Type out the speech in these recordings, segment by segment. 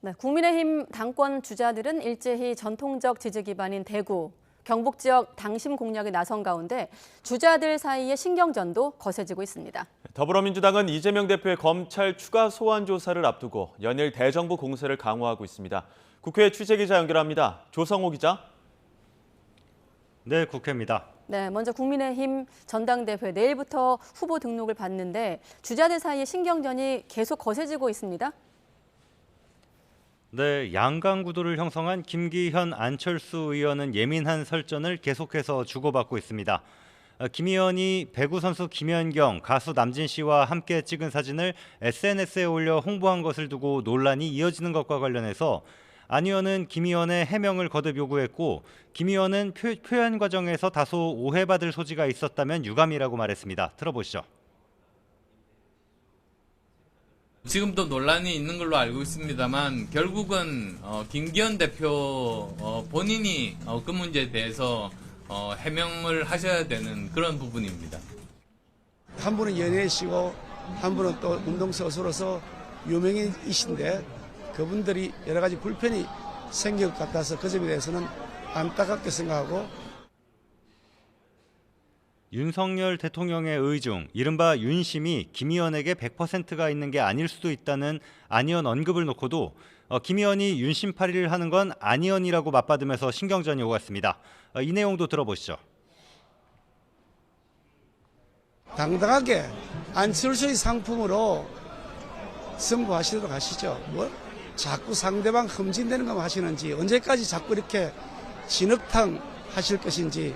네, 국민의힘 당권 주자들은 일제히 전통적 지지 기반인 대구, 경북 지역 당심 공략에 나선 가운데 주자들 사이의 신경전도 거세지고 있습니다. 더불어민주당은 이재명 대표의 검찰 추가 소환 조사를 앞두고 연일 대정부 공세를 강화하고 있습니다. 국회 취재기자 연결합니다. 조성호 기자. 네, 국회입니다. 네, 먼저 국민의힘 전당대회 내일부터 후보 등록을 받는데 주자들 사이의 신경전이 계속 거세지고 있습니다. 네, 양강 구도를 형성한 김기현, 안철수 의원은 예민한 설전을 계속해서 주고받고 있습니다. 김 의원이 배구 선수 김연경, 가수 남진 씨와 함께 찍은 사진을 SNS에 올려 홍보한 것을 두고 논란이 이어지는 것과 관련해서 안 의원은 김 의원의 해명을 거듭 요구했고, 김 의원은 표현 과정에서 다소 오해받을 소지가 있었다면 유감이라고 말했습니다. 들어보시죠. 지금도 논란이 있는 걸로 알고 있습니다만 결국은 김기현 대표 본인이 그 문제에 대해서 해명을 하셔야 되는 그런 부분입니다. 한 분은 연예인이시고 한 분은 또 운동선수로서 유명인이신데 그분들이 여러 가지 불편이 생길 것 같아서 그 점에 대해서는 안타깝게 생각하고, 윤석열 대통령의 의중, 이른바 윤심이 김 의원에게 100%가 있는 게 아닐 수도 있다는 안 의원 언급을 놓고도 김 의원이 윤심팔이를 하는 건 안 의원이라고 맞받으면서 신경전이 오갔습니다. 이 내용도 들어보시죠. 당당하게 안철수의 상품으로 승부하시도록 하시죠. 뭐 자꾸 상대방 흠진되는 것만 하시는지, 언제까지 자꾸 이렇게 진흙탕 하실 것인지.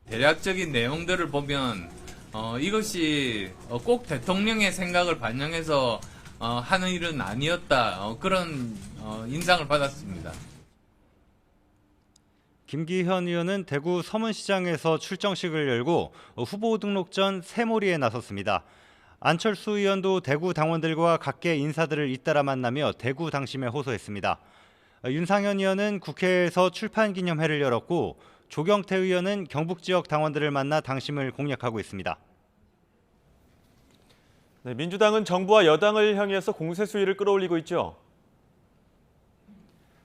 대략적인 내용들을 보면 이것이 꼭 대통령의 생각을 반영해서 하는 일은 아니었다, 그런 인상을 받았습니다. 김기현 의원은 대구 서문시장에서 출정식을 열고 후보 등록 전 새몰이에 나섰습니다. 안철수 의원도 대구 당원들과 각계 인사들을 잇따라 만나며 대구 당심에 호소했습니다. 윤상현 의원은 국회에서 출판기념회를 열었고, 조경태 의원은 경북 지역 당원들을 만나 당심을 공략하고 있습니다. 네, 민주당은 정부와 여당을 향해서 공세 수위를 끌어올리고 있죠.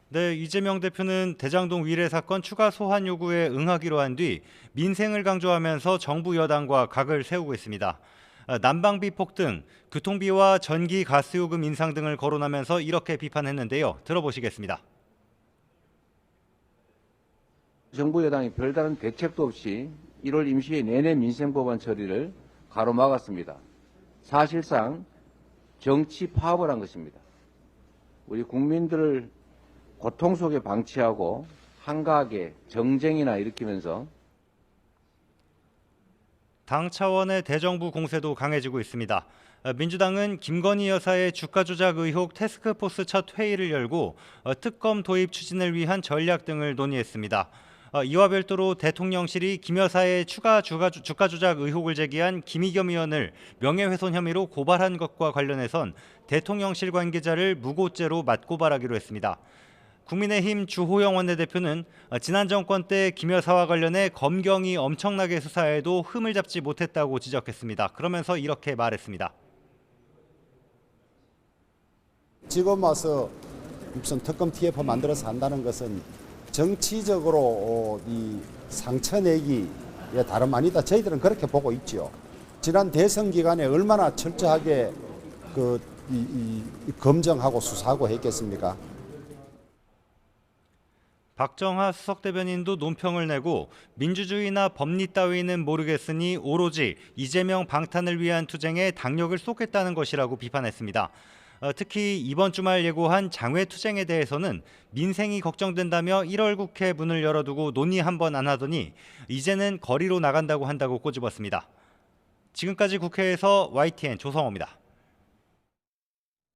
네, 이재명 대표는 대장동 위례 사건 추가 소환 요구에 응하기로 한 뒤 민생을 강조하면서 정부 여당과 각을 세우고 있습니다. 난방비 폭등, 교통비와 전기 가스요금 인상 등을 거론하면서 이렇게 비판했는데요. 들어보시겠습니다. 정부 여당이 별다른 대책도 없이 1월 임시회 내내 민생법안 처리를 가로막았습니다. 사실상 정치 파업을 한 것입니다. 우리 국민들을 고통 속에 방치하고 한가하게 정쟁이나 일으키면서 당 차원의 대정부 공세도 강해지고 있습니다. 민주당은 김건희 여사의 주가 조작 의혹 태스크포스 첫 회의를 열고 특검 도입 추진을 위한 전략 등을 논의했습니다. 이와 별도로 대통령실이 김 여사의 추가 주가 조작 의혹을 제기한 김의겸 의원을 명예훼손 혐의로 고발한 것과 관련해선 대통령실 관계자를 무고죄로 맞고발하기로 했습니다. 국민의힘 주호영 원내대표는 지난 정권 때 김 여사와 관련해 검경이 엄청나게 수사해도 흠을 잡지 못했다고 지적했습니다. 그러면서 이렇게 말했습니다. 지금 와서 무슨 특검 TF 만들어서 한다는 것은 정치적으로 이 상처내기에 다름 아니다. 저희들은 그렇게 보고 있죠. 지난 대선 기간에 얼마나 철저하게 검증하고 수사하고 했겠습니까? 박정하 수석대변인도 논평을 내고 민주주의나 법리 따위는 모르겠으니 오로지 이재명 방탄을 위한 투쟁에 당력을 쏟겠다는 것이라고 비판했습니다. 특히 이번 주말 예고한 장외투쟁에 대해서는 민생이 걱정된다며 1월 국회 문을 열어두고 논의 한 번 안 하더니 이제는 거리로 나간다고 한다고 꼬집었습니다. 지금까지 국회에서 YTN 조성호입니다.